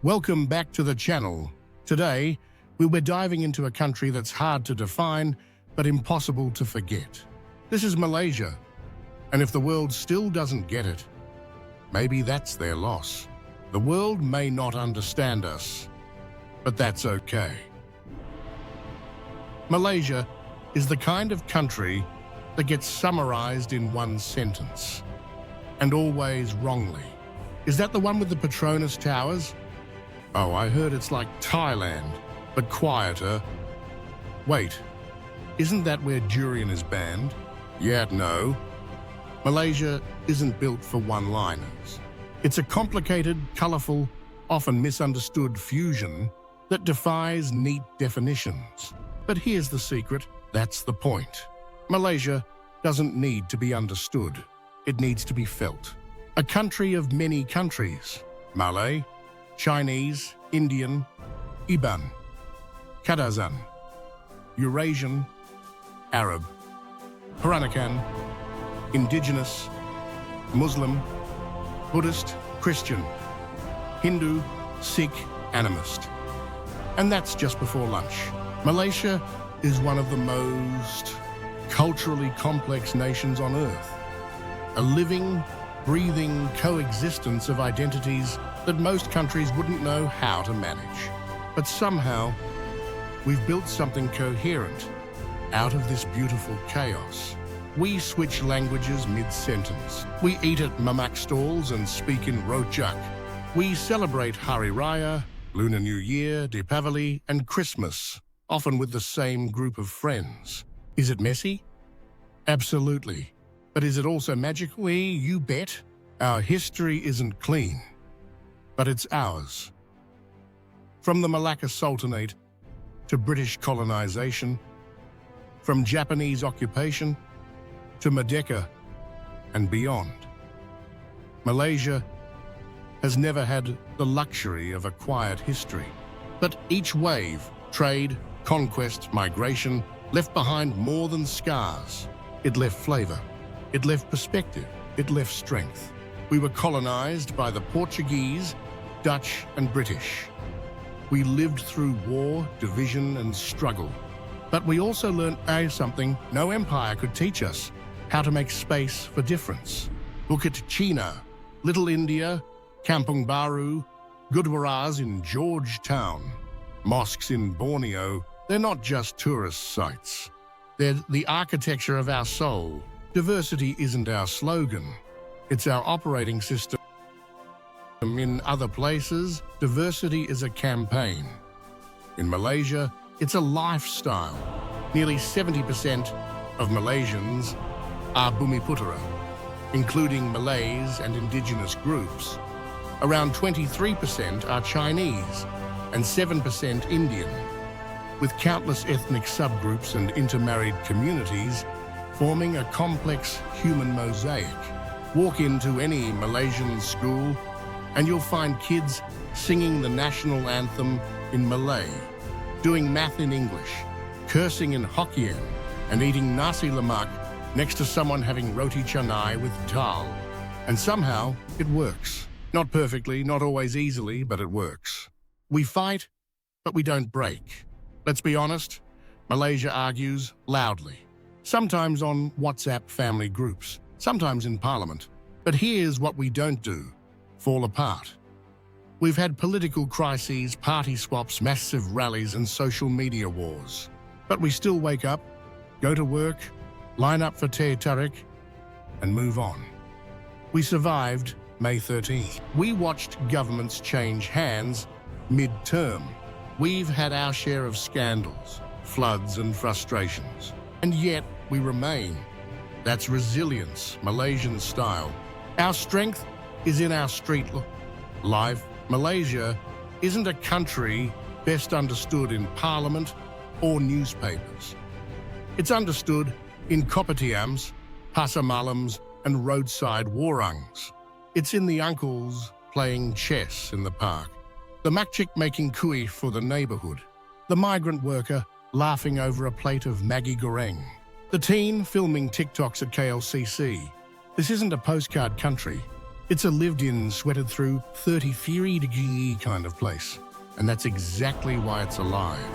Welcome back to the channel. Today, we're diving into a country that's hard to define, but impossible to forget. This is Malaysia, and if the world still doesn't get it, maybe that's their loss. The world may not understand us, but that's okay. Malaysia is the kind of country that gets summarized in one sentence, and always wrongly. Is that the one with the Petronas Towers? Oh, I heard it's like Thailand, but quieter. Wait, isn't that where durian is banned? Yeah, no. Malaysia isn't built for one-liners. It's a complicated, colorful, often misunderstood fusion that defies neat definitions. But here's the secret, that's the point. Malaysia doesn't need to be understood. It needs to be felt. A country of many countries. Malay, Chinese, Indian, Iban, Kadazan, Eurasian, Arab, Peranakan, Indigenous, Muslim, Buddhist, Christian, Hindu, Sikh, animist. And that's just before lunch. Malaysia is one of the most culturally complex nations on Earth. A living, breathing coexistence of identities that most countries wouldn't know how to manage. But somehow, we've built something coherent out of this beautiful chaos. We switch languages mid-sentence. We eat at mamak stalls and speak in Rojak. We celebrate Hari Raya, Lunar New Year, Deepavali, and Christmas, often with the same group of friends. Is it messy? Absolutely. But is it also magical? You bet. Our history isn't clean, but it's ours. From the Malacca Sultanate to British colonization, from Japanese occupation to Merdeka and beyond, Malaysia has never had the luxury of a quiet history. But each wave, trade, conquest, migration, left behind more than scars. It left flavor. It left perspective. It left strength. We were colonized by the Portuguese, Dutch, and British. We lived through war, division, and struggle. But we also learned something no empire could teach us: how to make space for difference. Look at China, Little India, Kampung Baru, Gurdwaras in Georgetown, mosques in Borneo. They're not just tourist sites. They're the architecture of our soul. Diversity isn't our slogan. It's our operating system. In other places, diversity is a campaign. In Malaysia, it's a lifestyle. Nearly 70% of Malaysians are Bumiputera, including Malays and indigenous groups. Around 23% are Chinese and 7% Indian, with countless ethnic subgroups and intermarried communities forming a complex human mosaic. Walk into any Malaysian school and you'll find kids singing the national anthem in Malay, doing math in English, cursing in Hokkien, and eating nasi lemak next to someone having roti canai with dal. And somehow, it works. Not perfectly, not always easily, but it works. We fight, but we don't break. Let's be honest, Malaysia argues loudly. Sometimes on WhatsApp family groups, sometimes in Parliament. But here's what we don't do: fall apart. We've had political crises, party swaps, massive rallies, and social media wars. But we still wake up, go to work, line up for teh tarik, and move on. We survived May 13th. We watched governments change hands mid-term. We've had our share of scandals, floods, and frustrations. And yet, we remain. That's resilience, Malaysian style. Our strength is in our street life. Malaysia isn't a country best understood in parliament or newspapers. It's understood in kopitiams, pasar malams, and roadside warangs. It's in the uncles playing chess in the park, the makcik making kuih for the neighborhood, the migrant worker laughing over a plate of Maggi goreng, the teen filming TikToks at KLCC. This isn't a postcard country. It's a lived-in, sweated-through, 30-degree kind of place. And that's exactly why it's alive.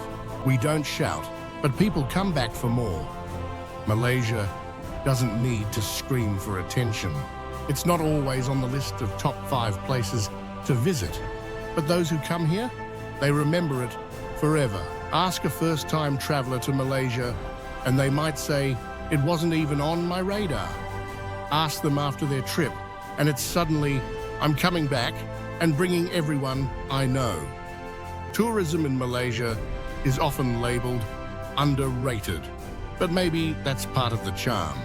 We don't shout, but people come back for more. Malaysia doesn't need to scream for attention. It's not always on the list of top 5 places to visit. But those who come here, they remember it forever. Ask a first-time traveler to Malaysia, and they might say, "It wasn't even on my radar." Ask them after their trip, and it's suddenly, "I'm coming back and bringing everyone I know." Tourism in Malaysia is often labeled underrated, but maybe that's part of the charm.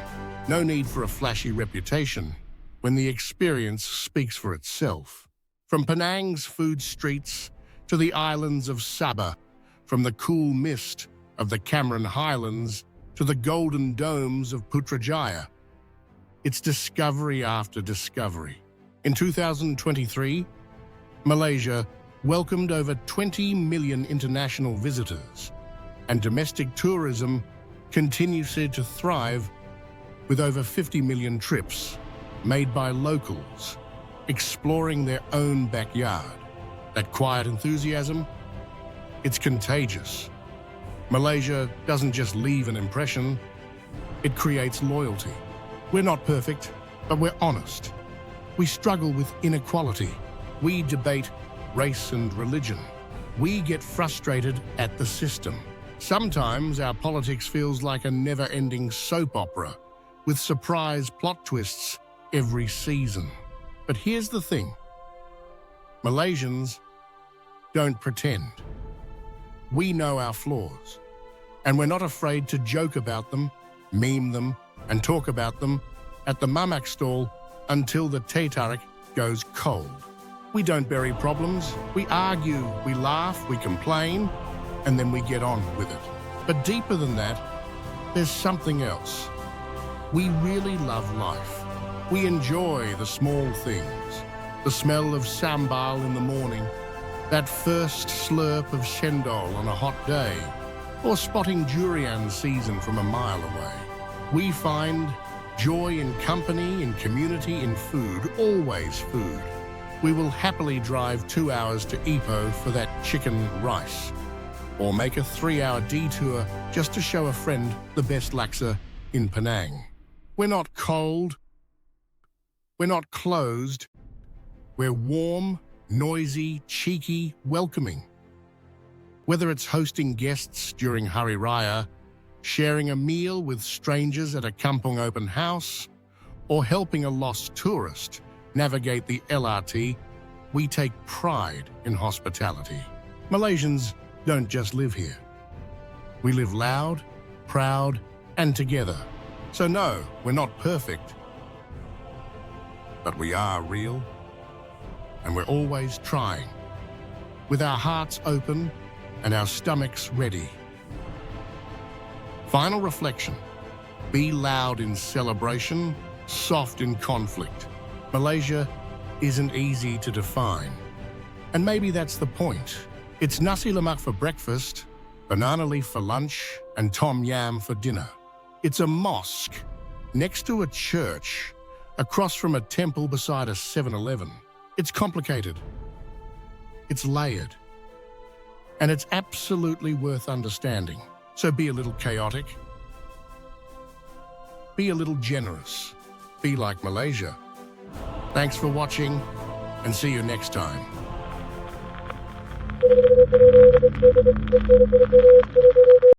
No need for a flashy reputation when the experience speaks for itself. From Penang's food streets to the islands of Sabah, from the cool mist of the Cameron Highlands to the golden domes of Putrajaya, it's discovery after discovery. In 2023, Malaysia welcomed over 20 million international visitors, and domestic tourism continues to thrive with over 50 million trips made by locals exploring their own backyard. That quiet enthusiasm, it's contagious. Malaysia doesn't just leave an impression, it creates loyalty. We're not perfect, but we're honest. We struggle with inequality. We debate race and religion. We get frustrated at the system. Sometimes our politics feels like a never-ending soap opera with surprise plot twists every season. But here's the thing. Malaysians don't pretend. We know our flaws, and we're not afraid to joke about them, meme them, and talk about them at the mamak stall until the teh tarik goes cold. We don't bury problems, we argue, we laugh, we complain, and then we get on with it. But deeper than that, there's something else. We really love life. We enjoy the small things. The smell of sambal in the morning, that first slurp of chendol on a hot day, or spotting durian season from a mile away. We find joy in company, in community, in food, always food. We will happily drive 2 hours to Ipoh for that chicken rice, or make a 3-hour detour just to show a friend the best laksa in Penang. We're not cold, we're not closed, we're warm, noisy, cheeky, welcoming. Whether it's hosting guests during Hari Raya, sharing a meal with strangers at a Kampung open house, or helping a lost tourist navigate the LRT, we take pride in hospitality. Malaysians don't just live here. We live loud, proud, and together. So no, we're not perfect, but we are real, and we're always trying, with our hearts open and our stomachs ready. Final reflection: be loud in celebration, soft in conflict. Malaysia isn't easy to define, and maybe that's the point. It's nasi lemak for breakfast, banana leaf for lunch, and tom yam for dinner. It's a mosque next to a church, across from a temple beside a 7-Eleven. It's complicated, it's layered, and it's absolutely worth understanding. So be a little chaotic, be a little generous, be like Malaysia. Thanks for watching, and see you next time.